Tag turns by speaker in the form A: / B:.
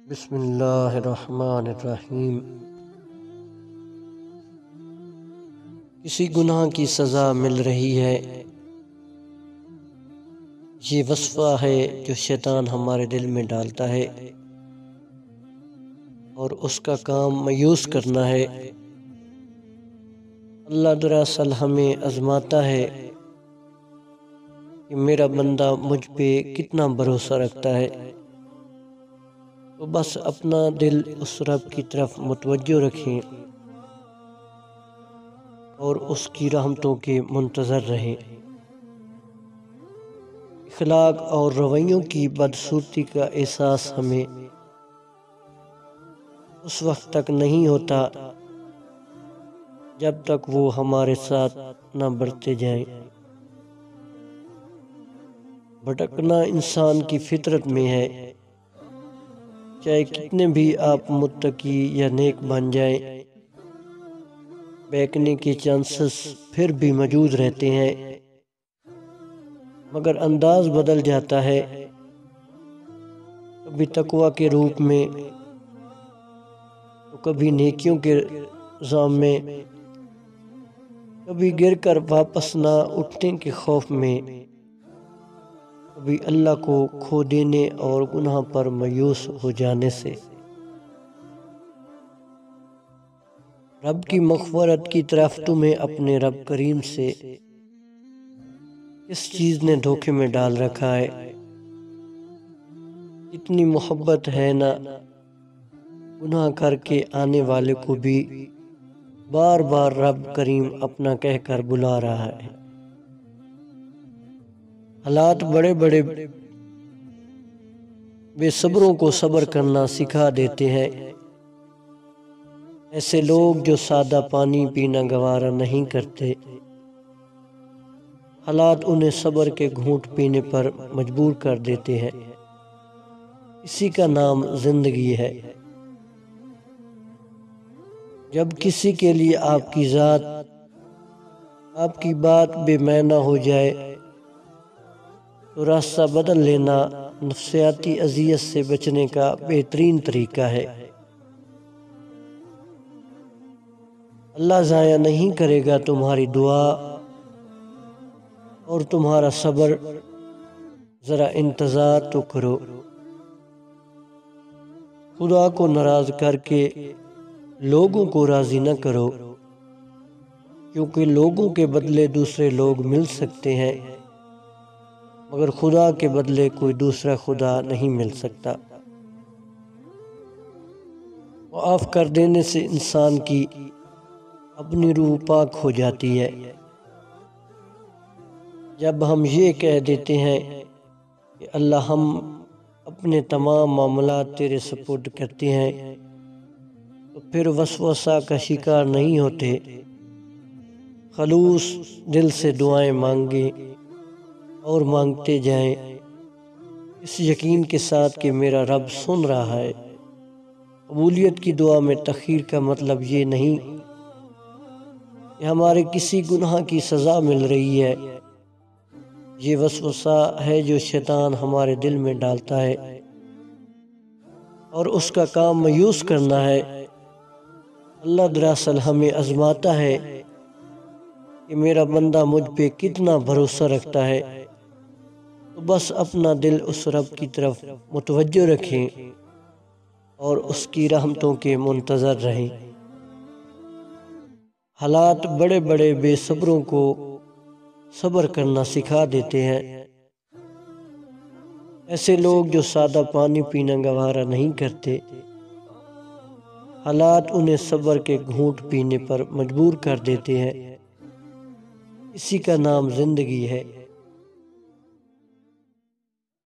A: بسم اللہ الرحمن الرحیم۔ کسی گناہ کی سزا مل رہی ہے، یہ وصفہ ہے جو شیطان ہمارے دل میں ڈالتا ہے اور اس کا کام مایوس کرنا ہے۔ اللہ دراصل ہمیں آزماتا ہے کہ میرا بندہ مجھ پہ کتنا بھروسہ رکھتا ہے، تو بس اپنا دل اس رب کی طرف متوجہ رکھیں اور اس کی رحمتوں کے منتظر رہیں۔ اخلاق اور رویوں کی بدصورتی کا احساس ہمیں اس وقت تک نہیں ہوتا جب تک وہ ہمارے ساتھ نہ بڑھتے جائیں۔ بھٹکنا انسان کی فطرت میں ہے، چاہے کتنے بھی آپ متقی یا نیک بن جائیں، بہکنے کے چانسز پھر بھی موجود رہتے ہیں، مگر انداز بدل جاتا ہے، کبھی تقویٰ کے روپ میں تو کبھی نیکیوں کے الزام میں، کبھی گر کر واپس نہ اٹھنے کے خوف میں، کبھی اللہ کو کھو دینے اور گناہ پر مایوس ہو جانے سے۔ رب کی مغفرت کی طرف تمہیں اپنے رب کریم سے کس چیز نے دھوکے میں ڈال رکھا ہے؟ اتنی محبت ہے نا، گناہ کر کے آنے والے کو بھی بار بار رب کریم اپنا کہہ کر بلا رہا ہے۔ حالات بڑے بڑے بے صبروں کو صبر کرنا سکھا دیتے ہیں۔ ایسے لوگ جو سادہ پانی پینا گوارا نہیں کرتے، حالات انہیں صبر کے گھونٹ پینے پر مجبور کر دیتے ہیں، اسی کا نام زندگی ہے۔ جب کسی کے لیے آپ کی ذات، آپ کی بات بے معنی ہو جائے تو راستہ بدل لینا نفسیاتی اذیت سے بچنے کا بہترین طریقہ ہے۔ اللہ ضائع نہیں کرے گا تمہاری دعا اور تمہارا صبر، ذرا انتظار تو کرو۔ خدا کو ناراض کر کے لوگوں کو راضی نہ کرو، کیونکہ لوگوں کے بدلے دوسرے لوگ مل سکتے ہیں، مگر خدا کے بدلے کوئی دوسرا خدا نہیں مل سکتا۔ معاف کر دینے سے انسان کی اپنی روح پاک ہو جاتی ہے۔ جب ہم یہ کہہ دیتے ہیں کہ اللہ ہم اپنے تمام معاملات تیرے سپرد کرتے ہیں، تو پھر وسوسہ کا شکار نہیں ہوتے، خلوص دل سے دعائیں مانگیں اور مانگتے جائیں، اس یقین کے ساتھ کہ میرا رب سن رہا ہے۔ قبولیت کی دعا میں تاخیر کا مطلب یہ نہیں کہ ہمارے کسی گناہ کی سزا مل رہی ہے، یہ وسوسہ ہے جو شیطان ہمارے دل میں ڈالتا ہے اور اس کا کام مایوس کرنا ہے۔ اللہ دراصل ہمیں آزماتا ہے کہ میرا بندہ مجھ پہ کتنا بھروسہ رکھتا ہے، تو بس اپنا دل اس رب کی طرف متوجہ رکھیں اور اس کی رحمتوں کے منتظر رہیں۔ حالات بڑے بڑے بے صبروں کو صبر کرنا سکھا دیتے ہیں۔ ایسے لوگ جو سادہ پانی پینا گوارا نہیں کرتے، حالات انہیں صبر کے گھونٹ پینے پر مجبور کر دیتے ہیں، اسی کا نام زندگی ہے۔